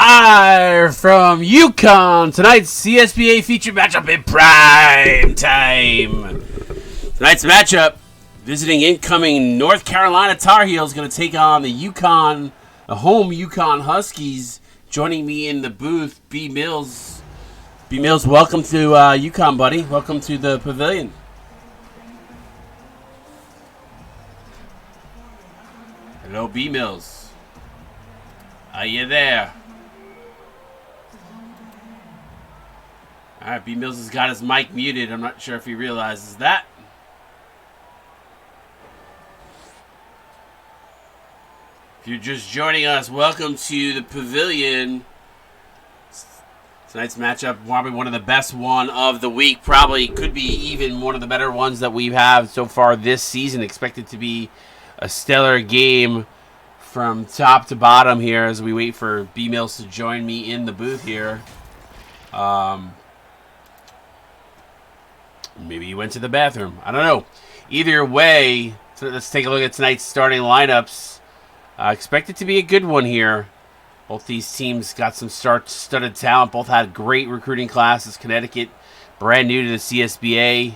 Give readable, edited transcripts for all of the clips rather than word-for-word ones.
Live from Uconn, tonight's CSBA feature matchup in prime time. Tonight's matchup, visiting incoming North Carolina Tar Heels, going to take on the home Uconn Huskies. Joining me in the booth, B. Mills. B. Mills, welcome to Uconn, buddy. Welcome to the pavilion. Hello, B. Mills. Are you there? All right, B. Mills has got his mic muted. I'm not sure if he realizes that. If you're just joining us, welcome to the pavilion. Tonight's matchup, probably one of the best one of the week. Probably could be even one of the better ones that we've had so far this season. Expected to be a stellar game from top to bottom here as we wait for B. Mills to join me in the booth here. Maybe he went to the bathroom. I don't know. Either way, so let's take a look at tonight's starting lineups. Expect it to be a good one here. Both these teams got some star-studded talent. Both had great recruiting classes. Connecticut, brand new to the CSBA.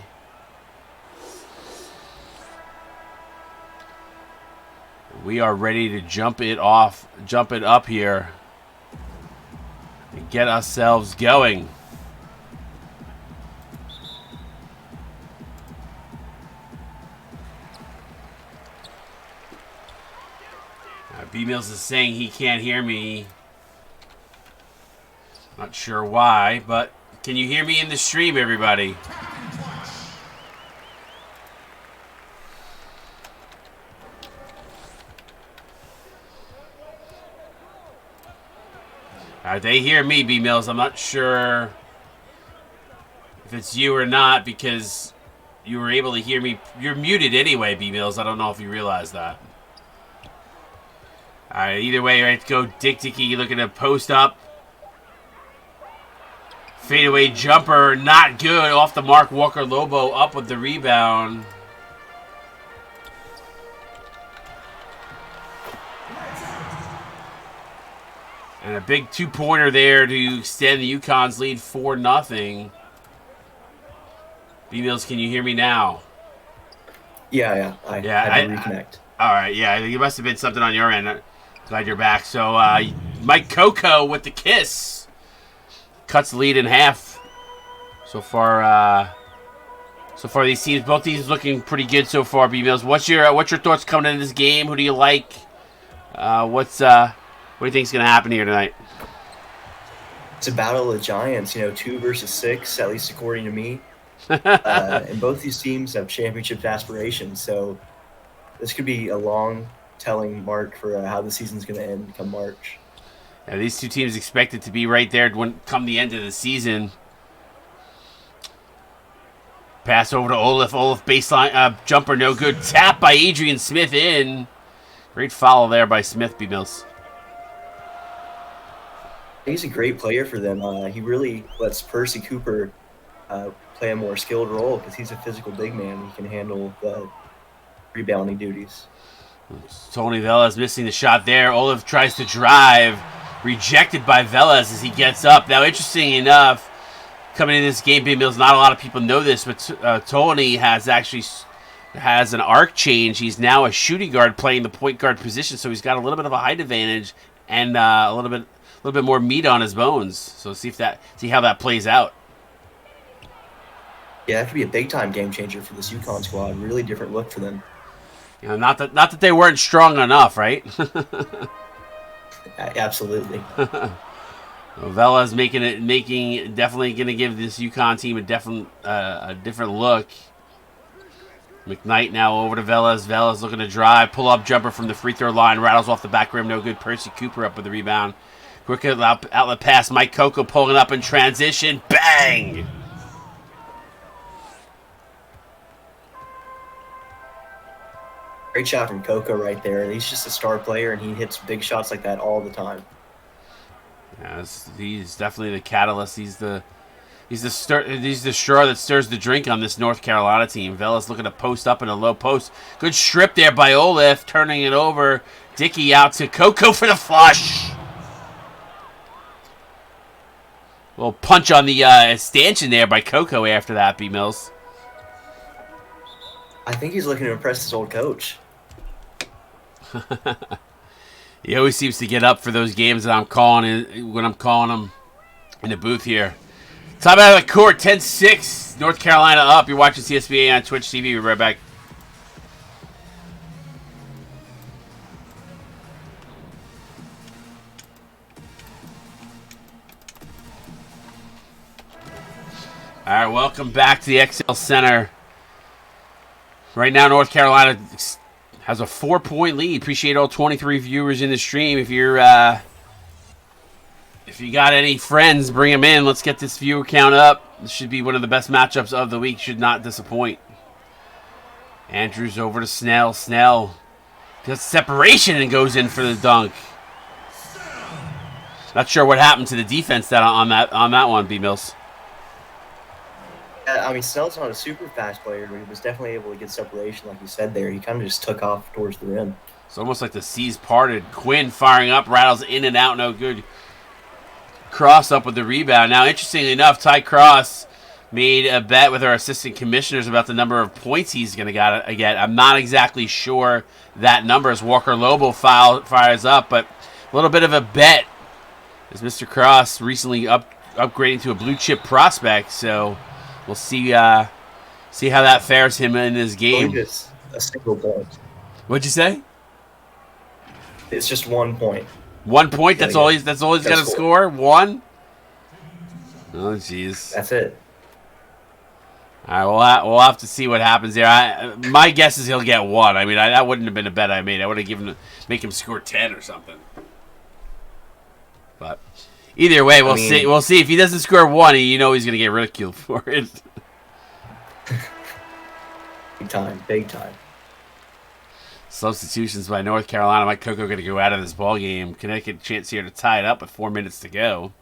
We are ready to jump it up here, and get ourselves going. B. Mills is saying he can't hear me. Not sure why, but can you hear me in the stream, everybody? They hear me, B. Mills. I'm not sure if it's you or not because you were able to hear me. You're muted anyway, B. Mills. I don't know if you realize that. All right, either way, right, go Dick Dickey looking to post up. Fadeaway jumper, not good. Off the mark, Walker Lobo up with the rebound. And a big two-pointer there to extend the Uconn's lead 4-0. B. Mills, can you hear me now? Yeah. I had to reconnect. All right, yeah, it must have been something on your end. Glad you're back. So, Mike Coco with the kiss. Cuts the lead in half. So far, these teams, both teams looking pretty good so far, B. Mills. What's your thoughts coming into this game? Who do you like? What do you think is going to happen here tonight? It's a battle of the giants, 2 versus 6, at least according to me. And both these teams have championship aspirations, so this could be a long telling mark for how the season's going to end come March. Yeah, these two teams expected to be right there when come the end of the season. Pass over to Olaf. Olaf baseline jumper, no good. Tap by Adrian Smith in. Great foul there by Smith, B. Mills. He's a great player for them. He really lets Percy Cooper play a more skilled role because he's a physical big man. He can handle the rebounding duties. Tony Velez missing the shot there. Olaf tries to drive. Rejected by Velez as he gets up. Now, interesting enough, coming in this game, B. Mills, not a lot of people know this, but Tony has an arc change. He's now a shooting guard playing the point guard position, so he's got a little bit of a height advantage and a little bit more meat on his bones. So see how that plays out. Yeah, that could be a big-time game changer for this Uconn squad. Really different look for them. Not that they weren't strong enough, right? Absolutely. Velez definitely going to give this Uconn team a different look. McKnight now over to Velez. Velez looking to drive, pull up jumper from the free throw line, rattles off the back rim, no good. Percy Cooper up with the rebound. Quick outlet pass. Mike Coco pulling up in transition. Bang! Great shot from Coco right there. He's just a star player, and he hits big shots like that all the time. Yeah, he's definitely the catalyst. He's the straw that stirs the drink on this North Carolina team. Velez looking to post up in a low post. Good strip there by Olaf, turning it over. Dickey out to Coco for the flush. little punch on the stanchion there by Coco after that, B. Mills. I think he's looking to impress his old coach. He always seems to get up for those games that I'm calling when I'm calling them in the booth here. Top out of the court, 10-6. North Carolina up. You're watching CSBA on Twitch TV. We'll be right back. All right, welcome back to the XL Center. Right now, North Carolina has a 4-point lead. Appreciate all 23 viewers in the stream. If you got any friends, bring them in. Let's get this viewer count up. This should be one of the best matchups of the week. Should not disappoint. Andrews over to Snell. Snell gets separation and goes in for the dunk. Not sure what happened to the defense on that one, B. Mills. I mean, Snell's not a super fast player, but he was definitely able to get separation, like you said there. He kind of just took off towards the rim. It's almost like the seas parted. Quinn firing up, rattles in and out, no good. Cross up with the rebound. Now, interestingly enough, Ty Cross made a bet with our assistant commissioners about the number of points he's going to get. I'm not exactly sure that number as Walker Lobo fires up, but a little bit of a bet as Mr. Cross recently upgrading to a blue chip prospect, so we'll see how that fares him in this game. It's a single point. What'd you say? It's just 1 point. 1 point. That's all he's got to score. One. Oh, jeez. That's it. All right, we'll have to see what happens there. My guess is he'll get one. I mean, that wouldn't have been a bet I made. I would have make him score 10 or something. But either way, we'll see. We'll see if he doesn't score one. He's going to get ridiculed for it. Big time. Substitutions by North Carolina. Mike Coco going to go out of this ball game. Connecticut chance here to tie it up with 4 minutes to go.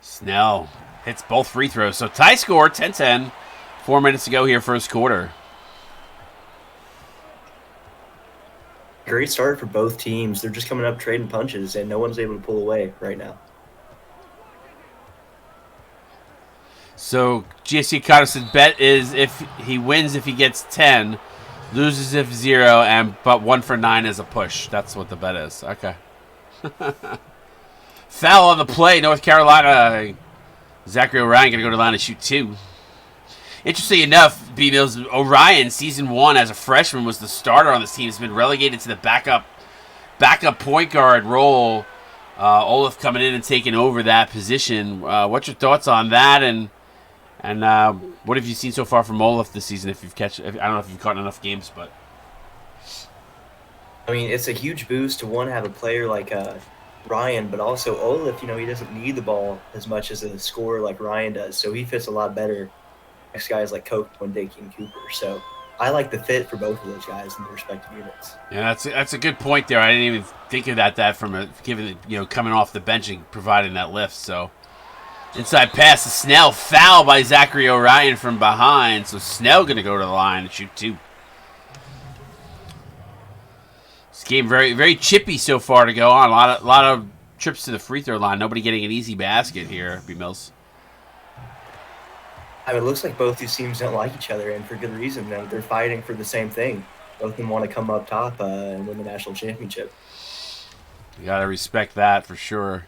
Snell hits both free throws. So tie score, 10-10. 4 minutes to go here, first quarter. Great start for both teams. They're just coming up trading punches, and no one's able to pull away right now. So GSC Cotter's bet is if he wins if he gets 10, loses if 0, but 1 for 9 is a push. That's what the bet is. Okay. Foul on the play, North Carolina. Zachary Orion going to go to the line and shoot 2. Interesting enough, B. Mills, Orion, season 1 as a freshman, was the starter on this team. He's been relegated to the backup point guard role. Olaf coming in and taking over that position. What's your thoughts on that? And what have you seen so far from Olaf this season? I don't know if you've caught enough games, but I mean, it's a huge boost to have a player like Ryan, but also Olaf. He doesn't need the ball as much as a scorer like Ryan does, so he fits a lot better next guys like Coke, Wendake, and Cooper. So I like the fit for both of those guys in their respective units. Yeah, that's a good point there. I didn't even think of that from given coming off the bench and providing that lift. So inside pass to Snell, foul by Zachary Orion from behind. So Snell going to go to the line and shoot 2. This game very very chippy so far to go on. A lot of trips to the free throw line. Nobody getting an easy basket here. B. Mills. I mean, it looks like both these teams don't like each other, and for good reason. They're fighting for the same thing. Both of them want to come up top and win the national championship. You got to respect that for sure.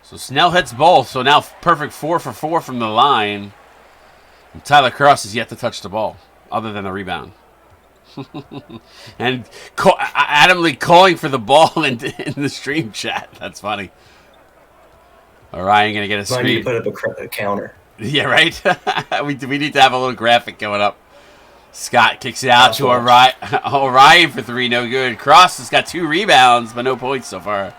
So Snell hits both. So now perfect 4 for 4 from the line. And Tyler Cross has yet to touch the ball, other than a rebound. And adamantly calling for the ball in the stream chat. That's funny. Orion going to get a screen. I need to put up a counter. Yeah, right? we need to have a little graphic going up. Scott kicks it out to Orion. Orion for 3, no good. Cross has got 2 rebounds, but no points so far.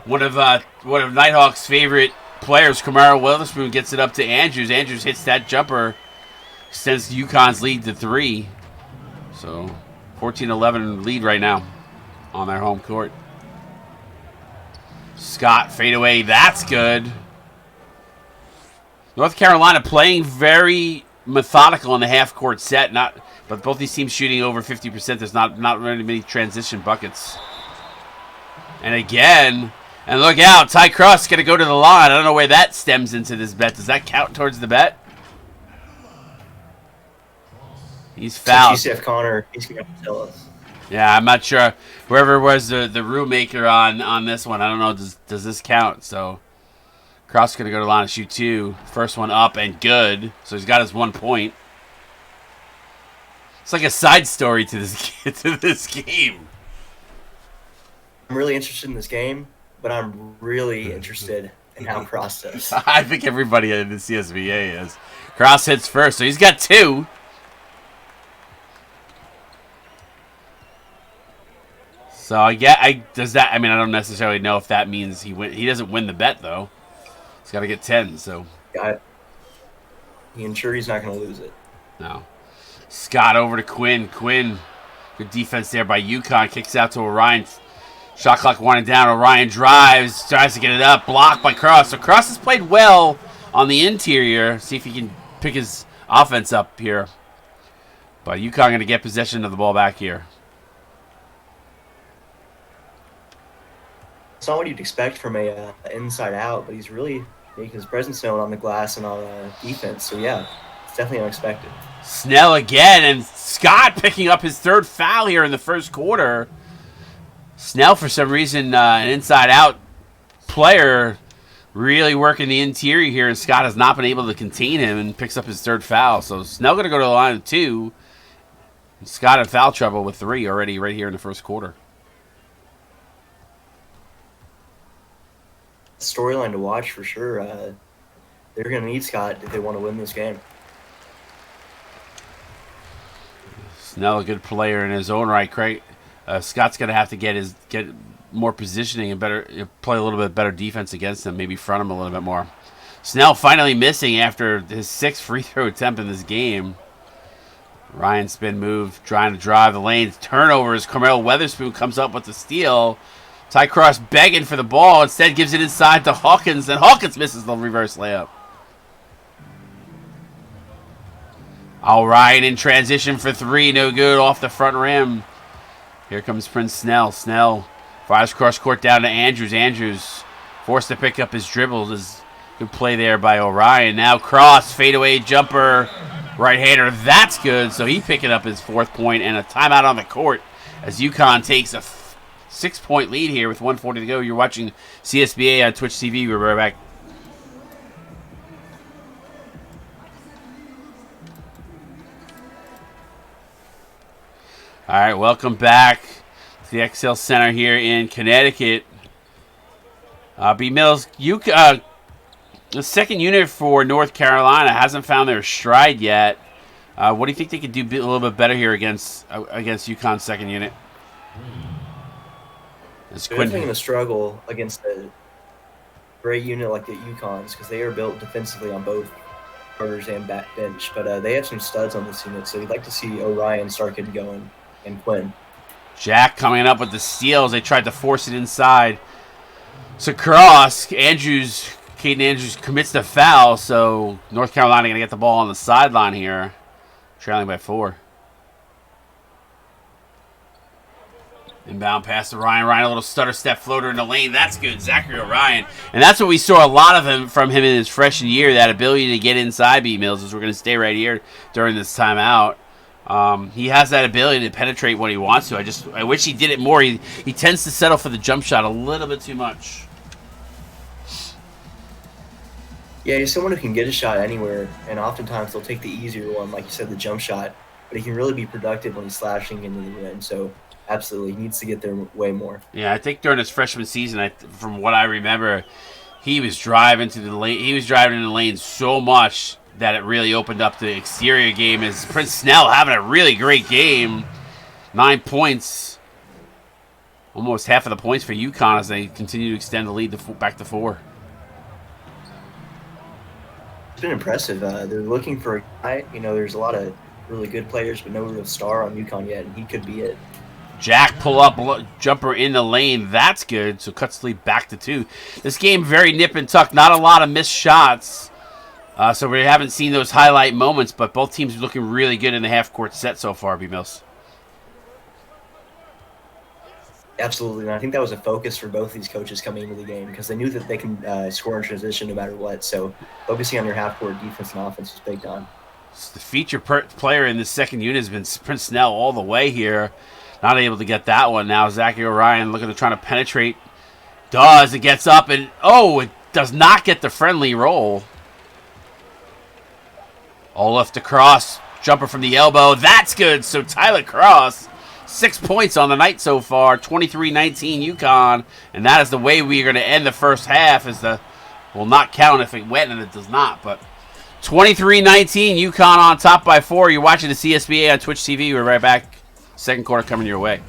One of Nighthawk's favorite players, Kamara Witherspoon, gets it up to Andrews. Andrews hits that jumper, extends Uconn's lead to 3. So 14-11 lead right now on their home court. Scott fade away. That's good. North Carolina playing very methodical in the half-court set. But both these teams shooting over 50%. There's not really many transition buckets. And again, and look out, Ty Cross going to go to the line. I don't know where that stems into this bet. Does that count towards the bet? He's fouled. So GCF Connor, he's going to have to tell us. Yeah, I'm not sure. Whoever was the rule maker on this one, I don't know. Does this count? So Cross is going to go to the line and shoot 2. First one up and good. So he's got his 1 point. It's like a side story to this game. I'm really interested in this game, but I'm really interested in how Cross does. I think everybody in the CSBA is. Cross hits first, so he's got 2. So I don't necessarily know if that means he doesn't win the bet though. He's got to get 10. So I'm sure he's not going to lose it. No. Scott over to Quinn. Quinn, good defense there by Uconn. Kicks out to Orion. Shot clock winding down. Orion drives, tries to get it up. Blocked by Cross. So Cross has played well on the interior. See if he can pick his offense up here. But Uconn going to get possession of the ball back here. It's not what you'd expect from a inside out, but he's really making his presence known on the glass and on defense. So yeah, it's definitely unexpected. Snell again, and Scott picking up his 3rd foul here in the first quarter. Snell, for some reason, an inside-out player, really working the interior here, and Scott has not been able to contain him and picks up his 3rd foul. So Snell going to go to the line of 2. Scott in foul trouble with 3 already right here in the first quarter. Storyline to watch for sure. They're going to need Scott if they want to win this game. Snell, a good player in his own right. Craig, Scott's going to have to get more positioning and play a little bit better defense against him. Maybe front him a little bit more. Snell finally missing after his 6th free throw attempt in this game. Ryan spin move, trying to drive the lane. Turnovers. Carmelo Weatherspoon comes up with the steal. Ty Cross begging for the ball. Instead gives it inside to Hawkins, and Hawkins misses the reverse layup. All right, in transition for 3. No good off the front rim. Here comes Prince Snell. Snell fires cross court down to Andrews. Andrews forced to pick up his dribbles. Good play there by Orion. Now Cross, fadeaway jumper, right-hander. That's good. So he picking up his 4th point and a timeout on the court as Uconn takes a 6-point lead here with 1:40 to go. You're watching CSBA on Twitch TV. We're right back. All right, welcome back to the XL Center here in Connecticut. B. Mills, the 2nd unit for North Carolina hasn't found their stride yet. What do you think they could do a little bit better here against UConn's 2nd unit? They're definitely going to struggle against a great unit like the Uconns because they are built defensively on both starters and back bench. But they have some studs on this unit, so you'd like to see Orion start getting going and Quinn. Jack coming up with the steals. They tried to force it inside. So Cross, Caden Andrews commits the foul, so North Carolina going to get the ball on the sideline here, trailing by 4. Inbound pass to Ryan. Ryan, a little stutter step floater in the lane. That's good. Zachary Orion. And that's what we saw a lot of from him in his freshman year, that ability to get inside B. Mills, as we're going to stay right here during this timeout. He has that ability to penetrate when he wants to. I wish he did it more. He tends to settle for the jump shot a little bit too much. Yeah, he's someone who can get a shot anywhere, and oftentimes they'll take the easier one, like you said, the jump shot. But he can really be productive when he's slashing into the rim. So absolutely, he needs to get there way more. Yeah, I think during his freshman season, from what I remember, he was driving to the lane. He was driving in the lane so much that it really opened up the exterior game. As Prince Snell having a really great game, 9 points, almost half of the points for UConn as they continue to extend the lead back to 4. It's been impressive. They're looking for a guy. There's a lot of really good players, but no real star on UConn yet, and he could be it. Jack pull up jumper in the lane. That's good. So cuts the lead back to 2. This game very nip and tuck. Not a lot of missed shots. So we haven't seen those highlight moments, but both teams are looking really good in the half-court set so far, B-Mills. Absolutely, and I think that was a focus for both these coaches coming into the game because they knew that they can score in transition no matter what. So focusing on your half-court defense and offense was big time. The feature player in the second unit has been Prince Snell all the way here. Not able to get that one now. Zachary Orion looking to try to penetrate. Does. It gets up and, it does not get the friendly roll. Olaf to Cross. Jumper from the elbow. That's good. So Tyler Cross, 6 points on the night so far. 23-19 Uconn. And that is the way we are going to end the first half. Will not count if it went, and it does not. But 23-19 Uconn on top by 4. You're watching the CSBA on Twitch TV. We're right back. Second quarter coming your way.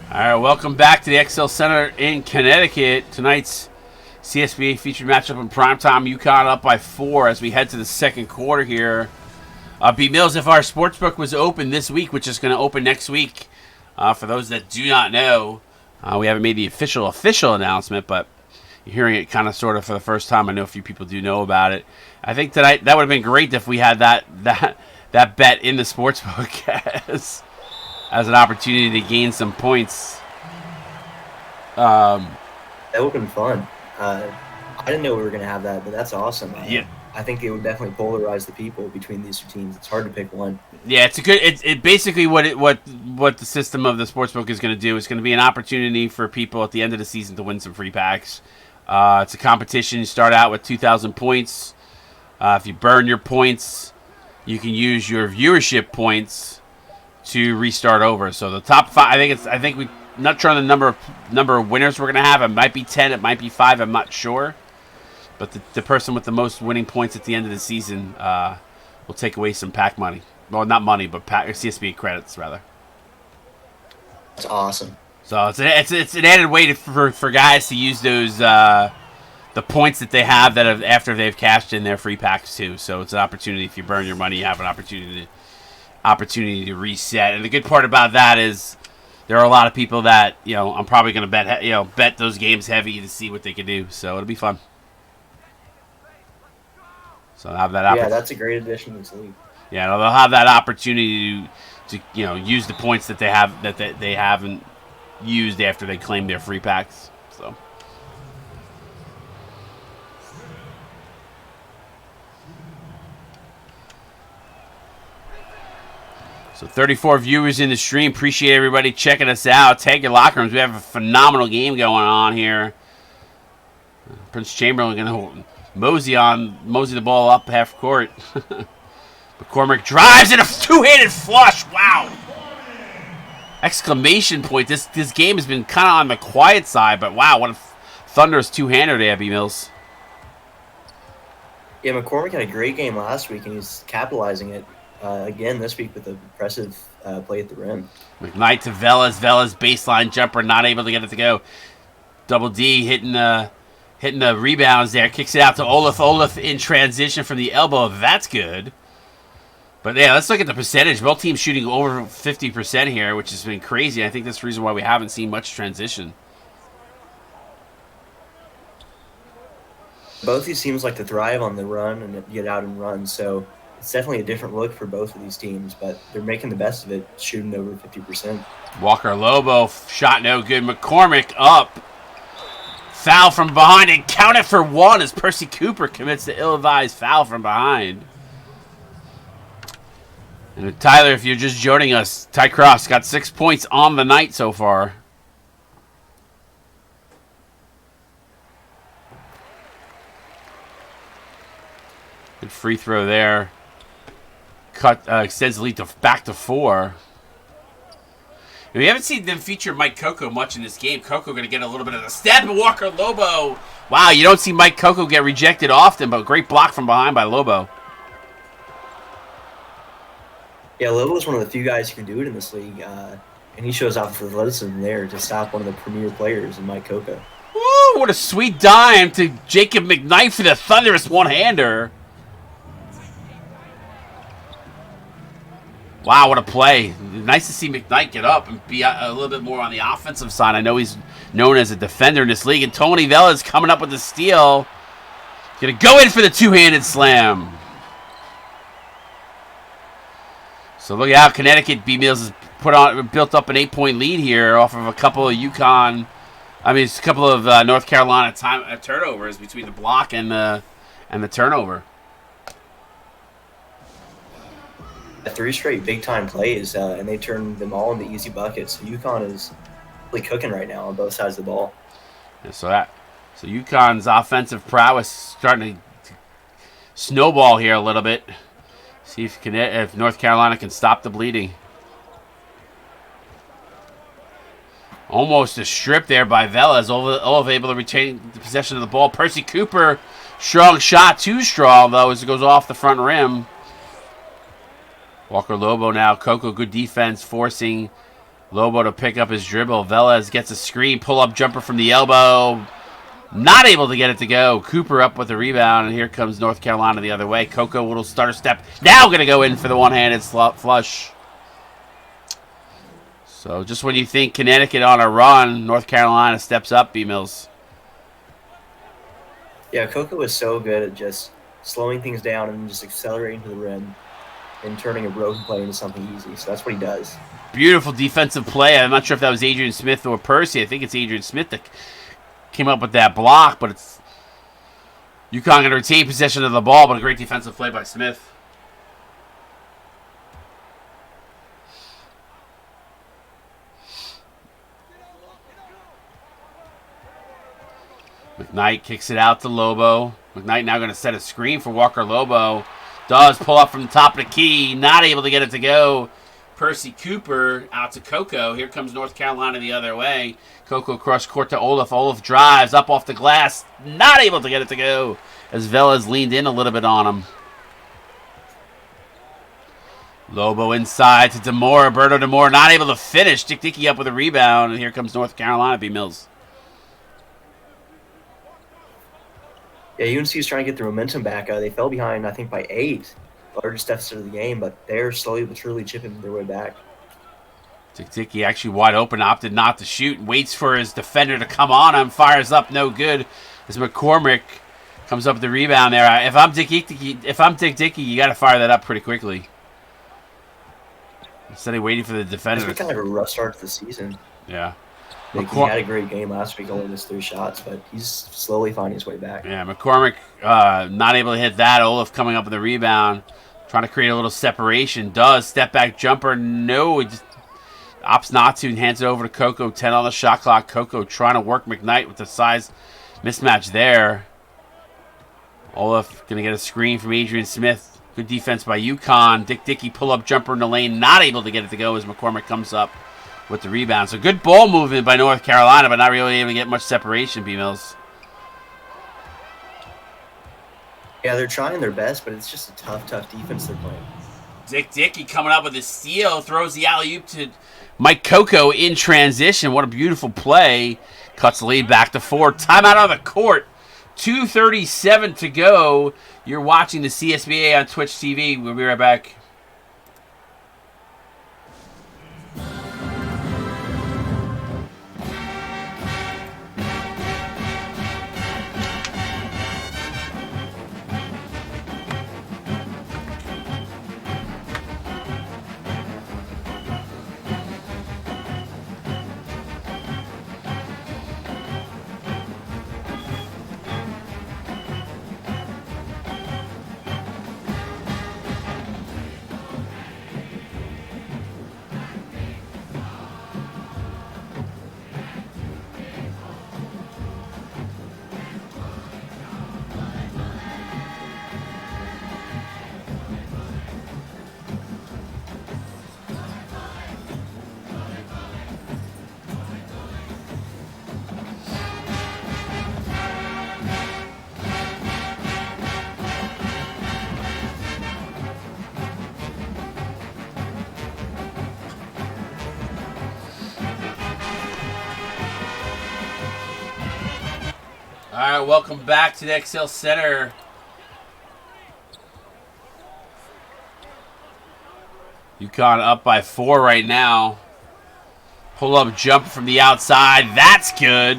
All right, welcome back to the XL Center in Connecticut. Tonight's CSBA featured matchup in primetime. Uconn up by 4 as we head to the second quarter here. B. Mills, if our sportsbook was open this week, which is going to open next week, for those that do not know, we haven't made the official announcement, but you're hearing it kind of sort of for the first time. I know a few people do know about it. I think tonight that would have been great if we had that bet in the sportsbook as an opportunity to gain some points. That would have been fun. I didn't know we were going to have that, but that's awesome. Yeah. I think it would definitely polarize the people between these two teams. It's hard to pick one. Yeah, it's a good. It basically what the system of the sportsbook is going to do. It's going to be an opportunity for people at the end of the season to win some free packs. It's a competition. You start out with 2,000 points. If you burn your points, you can use your viewership points to restart over. So the top 5, I think we not sure on the number of winners we're gonna have. It might be 10, it might be 5, I'm not sure. But the person with the most winning points at the end of the season will take away some pack money. Well, not money, but CSB credits rather. That's awesome. So it's an added way for guys to use those the points that they have after they've cashed in their free packs too. So it's an opportunity. If you burn your money, you have an opportunity to reset. And the good part about that is there are a lot of people that, I'm probably going to bet those games heavy to see what they can do. So it'll be fun. So they'll have that opportunity. Yeah, that's a great addition to this league. Yeah, they'll have that opportunity to use the points that they have that they haven't used after they claim their free packs. So 34 viewers in the stream. Appreciate everybody checking us out. Tag your locker rooms. We have a phenomenal game going on here. Prince Chamberlain going to mosey the ball up half court. McCormick drives in a two-handed flush. Wow. Exclamation point. This game has been kind of on the quiet side, but wow, what a thunderous two-hander there, B. Mills. Yeah, McCormick had a great game last week, and he's capitalizing it again this week with an impressive play at the rim. McKnight to Velas. Velas baseline jumper, not able to get it to go. Double D hitting the rebounds there. Kicks it out to Olaf. Olaf in transition from the elbow. That's good. But yeah, let's look at the percentage. Both teams shooting over 50% here, which has been crazy. I think that's the reason why we haven't seen much transition. Both these teams like to thrive on the run and get out and run, so it's definitely a different look for both of these teams, but they're making the best of it, shooting over 50%. Walker Lobo, shot no good. McCormick up. Foul from behind and count it for one as Percy Cooper commits the ill-advised foul from behind. And Tyler, if you're just joining us, Ty Cross got 6 points on the night so far. Good free throw there. Extends the lead back to 4. And we haven't seen them feature Mike Coco much in this game. Coco going to get a little bit of a step. And Walker Lobo. Wow, you don't see Mike Coco get rejected often, but great block from behind by Lobo. Yeah, Lobo's one of the few guys who can do it in this league, and he shows off his athleticism there to stop one of the premier players in Mike Coco. Woo, what a sweet dime to Jacob McKnight for the thunderous one-hander. Wow, what a play. Nice to see McKnight get up and be a little bit more on the offensive side. I know he's known as a defender in this league. And Tony Vella's coming up with the steal. Going to go in for the two-handed slam. So look at how Connecticut B-Mills has built up an 8-point lead here off of a couple of Uconn. I mean, it's a couple of North Carolina turnovers between the block and the turnover. 3 straight big-time plays, and they turned them all into easy buckets. So Uconn is really cooking right now on both sides of the ball. Yeah, so Uconn's offensive prowess starting to snowball here a little bit. See if North Carolina can stop the bleeding. Almost a strip there by Velas. Olive able to retain the possession of the ball. Percy Cooper, strong shot. Too strong, though, as it goes off the front rim. Walker Lobo now. Coco, good defense, forcing Lobo to pick up his dribble. Velas gets a screen. Pull-up jumper from the elbow. Not able to get it to go. Cooper up with the rebound, and here comes North Carolina the other way. Coco, little stutter step. Now going to go in for the one-handed flush. So just when you think Connecticut on a run, North Carolina steps up, B-Mills. Yeah, Coco is so good at just slowing things down and just accelerating to the rim and turning a broken play into something easy. So that's what he does. Beautiful defensive play. I'm not sure if that was Adrian Smith or Percy. I think it's Adrian Smith that came up with that block, but it's UConn going to retain possession of the ball, but a great defensive play by Smith. McKnight kicks it out to Lobo. McKnight now going to set a screen for Walker Lobo. Does pull up from the top of the key. Not able to get it to go. Percy Cooper out to Coco. Here comes North Carolina the other way. Coco across court to Olaf. Olaf drives up off the glass. Not able to get it to go as Velas leaned in a little bit on him. Lobo inside to Demore. Berto Demore not able to finish. Dick Dickey up with a rebound. And here comes North Carolina, B-Mills. Yeah, UNC is trying to get the momentum back. They fell behind, I think, by 8. Largest deficit of the game, but they're slowly but surely chipping their way back. Dickey actually wide open, opted not to shoot, waits for his defender to come on him, fires up, no good. As McCormick comes up with the rebound there. If I'm Dick Dickey, you got to fire that up pretty quickly. Instead of waiting for the defender. It's kind of a rough start to the season. Yeah. Like he had a great game last week, only missed 3 shots, but he's slowly finding his way back. Yeah, McCormick not able to hit that. Olaf coming up with the rebound, trying to create a little separation. Does step back jumper? No, it just opts not to and hands it over to Coco. 10 on the shot clock. Coco trying to work McKnight with the size mismatch there. Olaf gonna get a screen from Adrian Smith. Good defense by UConn. Dick Dickey pull up jumper in the lane, not able to get it to go as McCormick comes up with the rebound. So good ball movement by North Carolina, but not really able to get much separation, B-Mills. Yeah, they're trying their best, but it's just a tough defense they're playing. Dick Dickey coming up with a steal, throws the alley-oop to Mike Coco in transition. What a beautiful play. Cuts the lead back to 4. Timeout on the court. 2:37 to go. You're watching the CSBA on Twitch TV. We'll be right back. All right, welcome back to the XL Center. Uconn up by 4 right now. Pull-up jump from the outside. That's good.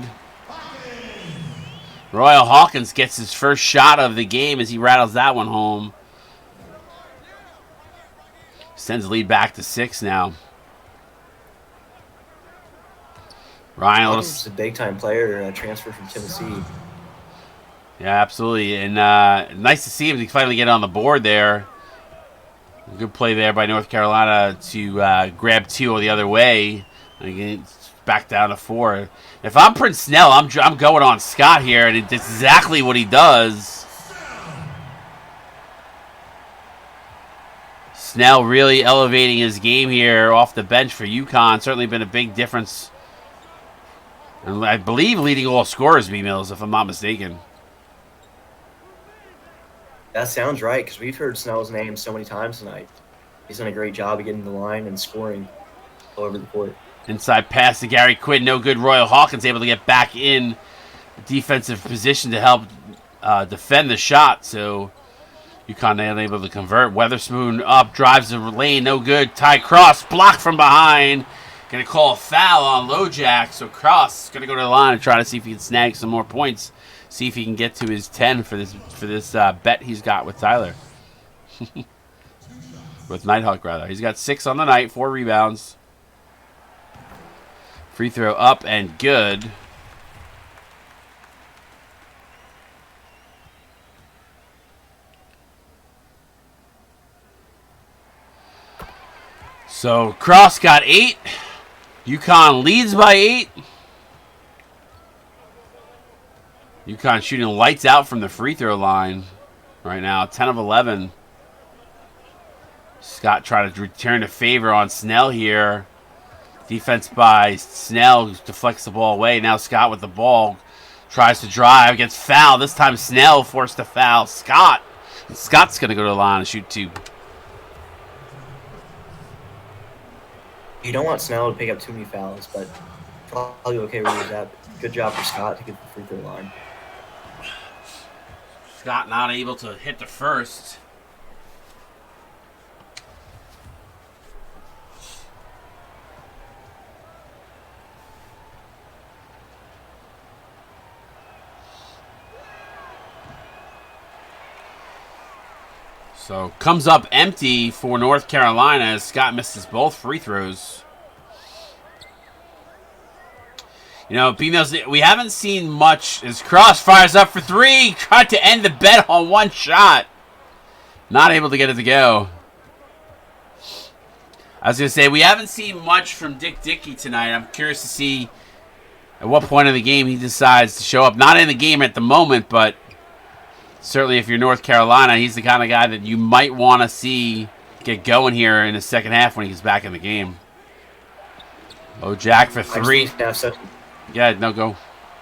Royal Hawkins gets his first shot of the game as he rattles that one home. Sends the lead back to 6 now. Ryan, Hawkins is a big-time player, transfer from Tennessee. Yeah, absolutely. And nice to see him finally get on the board there. Good play there by North Carolina to grab 2 the other way. Again, back down to 4. If I'm Prince Snell, I'm going on Scott here, and it's exactly what he does. Snell really elevating his game here off the bench for Uconn. Certainly been a big difference. And I believe leading all scorers, B-Mills, if I'm not mistaken. That sounds right, because we've heard Snell's name so many times tonight. He's done a great job of getting the line and scoring all over the court. Inside pass to Gary Quinn. No good. Royal Hawkins able to get back in defensive position to help defend the shot. So Uconn unable to convert. Weatherspoon up. Drives the lane. No good. Ty Cross blocked from behind. Going to call a foul on LoJack. So Cross is going to go to the line and try to see if he can snag some more points. See if he can get to his 10 for this bet he's got with Tyler. With Nighthawk, rather. He's got 6 on the night. 4 rebounds. Free throw up and good. So Cross got 8. Uconn leads by 8. Uconn shooting lights out from the free throw line right now. 10 of 11. Scott trying to return a favor on Snell here. Defense by Snell deflects the ball away. Now Scott with the ball. Tries to drive. Gets fouled. This time Snell forced to foul Scott. And Scott's going to go to the line and shoot 2. You don't want Snell to pick up too many fouls, but probably okay with that. Good job for Scott to get the free throw line. Scott not able to hit the first. So comes up empty for North Carolina as Scott misses both free throws. You know, B-Mills, we haven't seen much as Cross fires up for 3. Tried to end the bet on 1 shot. Not able to get it to go. I was going to say, we haven't seen much from Dick Dickey tonight. I'm curious to see at what point in the game he decides to show up. Not in the game at the moment, but certainly if you're North Carolina, he's the kind of guy that you might want to see get going here in the second half when he gets back in the game. LoJack for 3. Yeah, no, go.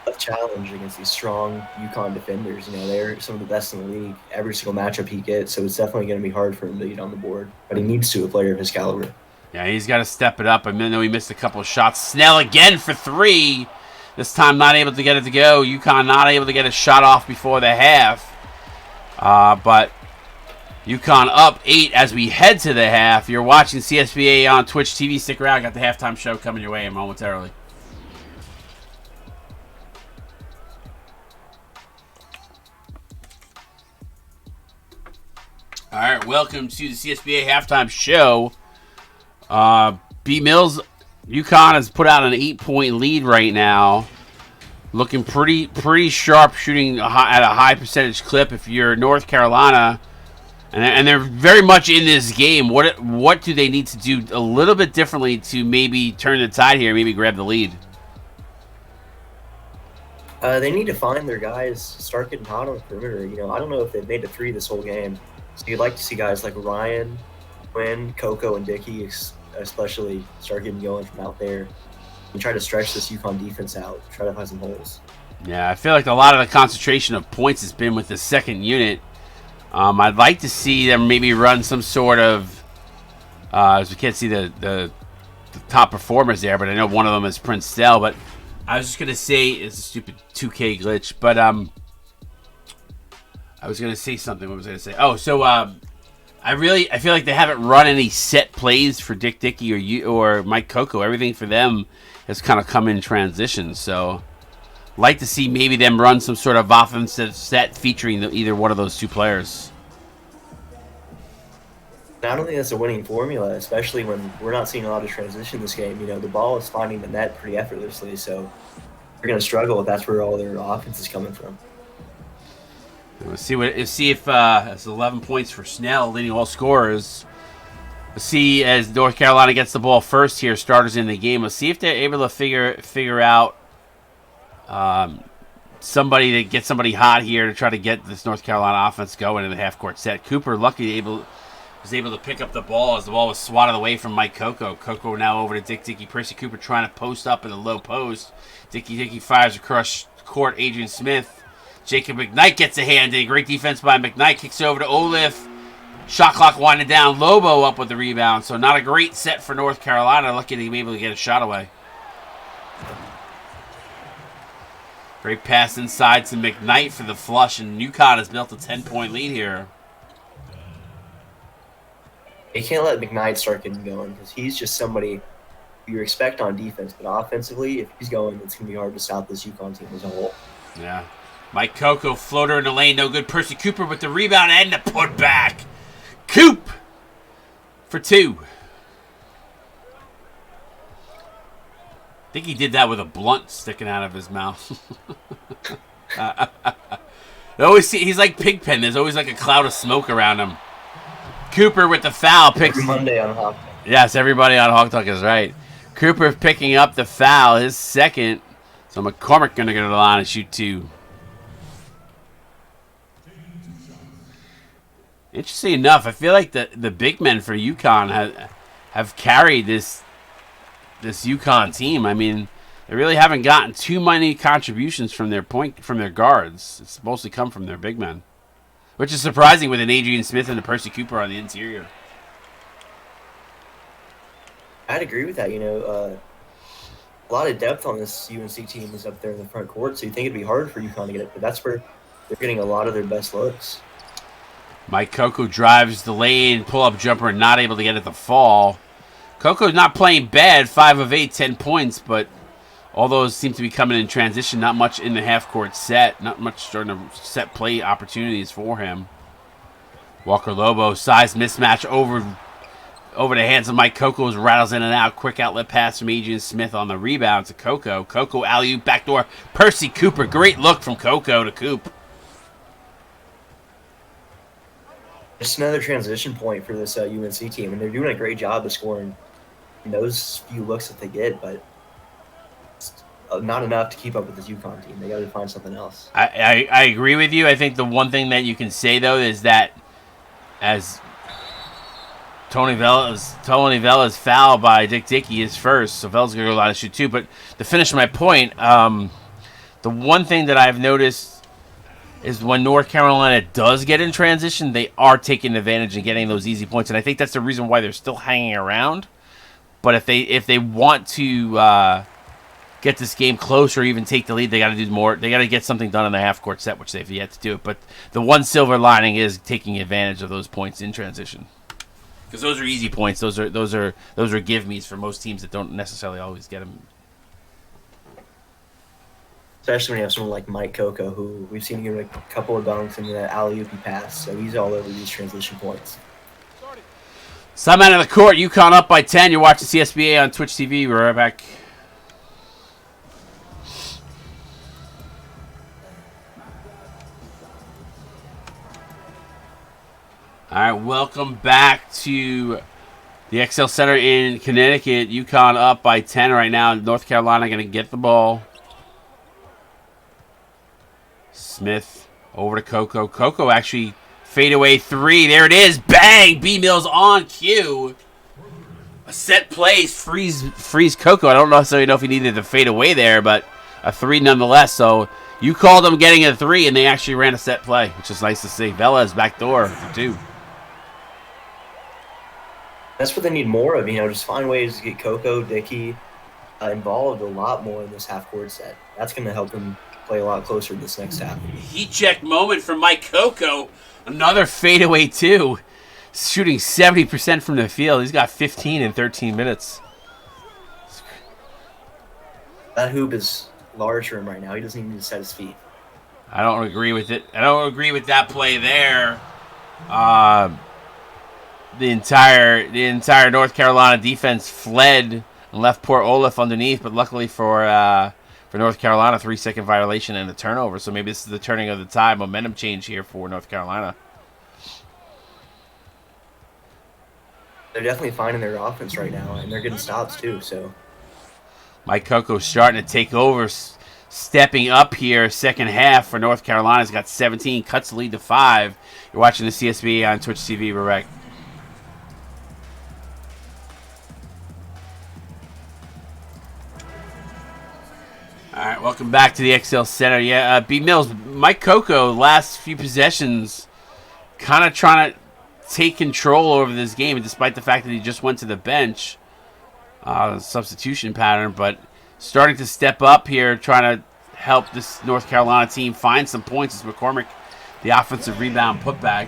A challenge against these strong Uconn defenders. You know, they're some of the best in the league. Every single matchup he gets, so it's definitely going to be hard for him to get on the board. But he needs to, a player of his caliber. Yeah, he's got to step it up. I know he missed a couple of shots. Snell again for 3. This time not able to get it to go. Uconn not able to get a shot off before the half. But Uconn up 8 as we head to the half. You're watching CSBA on Twitch TV. Stick around. Got the halftime show coming your way momentarily. All right, welcome to the CSBA halftime show. B-Mills, Uconn has put out an 8-point lead right now. Looking pretty sharp, shooting at a high percentage clip. If you're North Carolina, and they're very much in this game, what do they need to do a little bit differently to maybe turn the tide here, maybe grab the lead? They need to find their guys, start getting hot on the perimeter. You know, I don't know if they've made a 3 this whole game. So you'd like to see guys like Ryan, Quinn, Coco, and Dickey especially start getting going from out there and try to stretch this Uconn defense out, try to find some holes. Yeah, I feel like a lot of the concentration of points has been with the second unit. I'd like to see them maybe run some sort of, as we can't see the top performers there, but I know one of them is Prince Snell, but I was just gonna say it's a stupid 2K glitch, but I was gonna say something. What was I gonna say? Oh, so I feel like they haven't run any set plays for Dick Dickey or Mike Coco. Everything for them has kind of come in transition. So, like to see maybe them run some sort of offensive set featuring either one of those two players. I don't think that's a winning formula, especially when we're not seeing a lot of transition this game. You know, the ball is finding the net pretty effortlessly, so they're going to struggle if that's where all their offense is coming from. Let's see if it's 11 points for Snell, leading all scorers. Let's see as North Carolina gets the ball first here, starters in the game. Let's see if they're able to figure out somebody to get somebody hot here to try to get this North Carolina offense going in the half court set. Cooper was able to pick up the ball as the ball was swatted away from Mike Coco. Coco now over to Dickey. Percy Cooper trying to post up in the low post. Dickey fires across court. Adrian Smith. Jacob McKnight gets a hand in. Great defense by McKnight. Kicks over to Olaf. Shot clock winding down. Lobo up with the rebound. So not a great set for North Carolina. Lucky to be able to get a shot away. Great pass inside to McKnight for the flush. And Uconn has built a 10-point lead here. You can't let McKnight start getting going because he's just somebody you expect on defense. But offensively, if he's going, it's going to be hard to stop this Uconn team as a whole. Yeah. Mike Coco, floater in the lane, no good. Percy Cooper with the rebound and the putback. Coop for 2. I think he did that with a blunt sticking out of his mouth. He's like Pigpen. There's always like a cloud of smoke around him. Cooper with the foul. Every Monday on Hawk Talk. Yes, everybody on Hawk Talk is right. Cooper picking up the foul, his second. So McCormick going to go to the line and shoot 2. Interesting enough, I feel like the big men for Uconn have carried this Uconn team. I mean, they really haven't gotten too many contributions from their guards. It's mostly come from their big men, which is surprising with an Adrian Smith and a Percy Cooper on the interior. I'd agree with that. You know, a lot of depth on this UNC team is up there in the front court, so you think it'd be hard for Uconn to get it, but that's where they're getting a lot of their best looks. Mike Coco drives the lane, pull-up jumper, and not able to get it to fall. Coco's not playing bad, 5 of 8, 10 points, but all those seem to be coming in transition. Not much in the half-court set, not much during the set play opportunities for him. Walker Lobo, size mismatch over the hands of Mike Coco, rattles in and out. Quick outlet pass from Adrian Smith on the rebound to Coco. Coco alley-oop backdoor. Percy Cooper, great look from Coco to Coop. Just another transition point for this UNC team, and they're doing a great job of scoring in those few looks that they get, but it's not enough to keep up with this Uconn team. They got to find something else. I agree with you. I think the one thing that you can say, though, is that as Tony Vella's foul by Dickey is first, so Vella's going to go out and shoot 2. But to finish my point, the one thing that I've noticed is when North Carolina does get in transition, they are taking advantage and getting those easy points, and I think that's the reason why they're still hanging around. But if they want to get this game close or even take the lead, they got to do more. They got to get something done in the half court set, which they've yet to do. But the one silver lining is taking advantage of those points in transition, because those are easy points. Those are give me's for most teams that don't necessarily always get them. Especially when you have someone like Mike Coco, who we've seen him a couple of dunks in the alley-oop pass, so he's all over these transition points. Some out of the court, Uconn up by 10. You're watching CSBA on Twitch TV. We're right back. All right, welcome back to the XL Center in Connecticut. Uconn up by 10 right now. North Carolina going to get the ball. Smith over to Coco. Coco actually fadeaway 3. There it is. Bang! B Mills on cue. A set place. Freeze Coco. I don't necessarily know if he needed to fade away there, but a 3 nonetheless. So you called them getting a 3, and they actually ran a set play, which is nice to see. Vella's backdoor for 2. That's what they need more of. You know, just find ways to get Coco, Dickey, involved a lot more in this half-court set. That's going to help him play a lot closer this next half. Heat check moment from Mike Coco. Another fadeaway, too. Shooting 70% from the field. He's got 15 in 13 minutes. That hoop is large for him right now. He doesn't even need to set his feet. I don't agree with it. I don't agree with that play there. The entire North Carolina defense fled and left poor Olaf underneath, but luckily for North Carolina, 3-second violation and a turnover. So maybe this is the turning of the tide, momentum change here for North Carolina. They're definitely finding their offense right now, and they're getting stops too. So Mike Coco starting to take over, stepping up here. Second half for North Carolina's got 17, cuts the lead to 5. You're watching the CSB on Twitch TV, Rebecca. All right, welcome back to the XL Center. Yeah, B Mills, Mike Coco, last few possessions, kind of trying to take control over this game, despite the fact that he just went to the bench. Substitution pattern, but starting to step up here, trying to help this North Carolina team find some points as McCormick, the offensive rebound putback.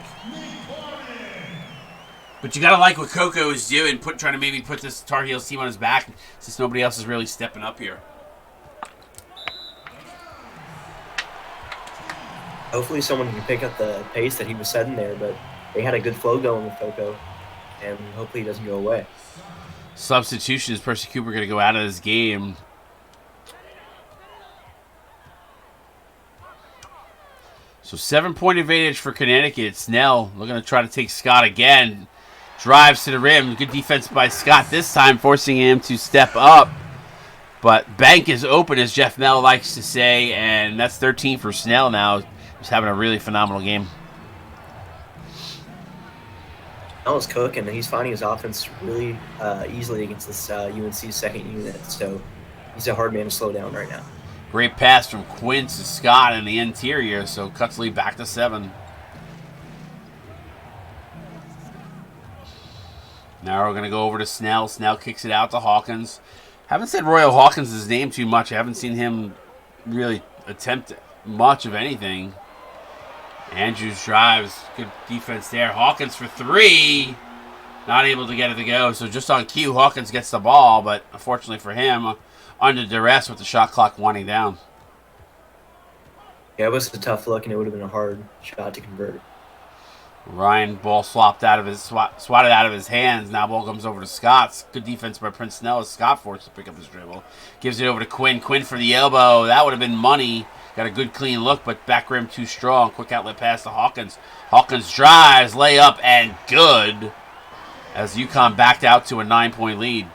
But you got to like what Coco is doing, trying to maybe put this Tar Heels team on his back, since nobody else is really stepping up here. hopefully someone can pick up the pace that he was setting there, but they had a good flow going with Coco, and hopefully he doesn't go away. Substitutions, Percy Cooper going to go out of this game. So 7-point advantage for Connecticut. Snell looking to try to take Scott again. Drives to the rim. Good defense by Scott this time, forcing him to step up. But bank is open, as Jeff Mel likes to say, and that's 13 for Snell now. He's having a really phenomenal game. Snell is cooking, and he's finding his offense really easily against this UNC second unit. So he's a hard man to slow down right now. Great pass from Quinn to Scott in the interior, so cuts lead back to 7. Now we're going to go over to Snell. Snell kicks it out to Hawkins. Haven't said Royal Hawkins' name too much. I haven't seen him really attempt much of anything. Andrews drives. Good defense there. Hawkins for 3. Not able to get it to go. So just on cue, Hawkins gets the ball, but unfortunately for him, under duress with the shot clock winding down. Yeah, it was a tough look, and it would have been a hard shot to convert. Ryan, ball swatted out of his hands. Now ball comes over to Scott. Good defense by Prince Snell as Scott forced to pick up his dribble. Gives it over to Quinn. Quinn for the elbow. That would have been money. Got a good clean look, but back rim too strong. Quick outlet pass to Hawkins. Hawkins drives, layup, and good. As Uconn backed out to a 9-point lead.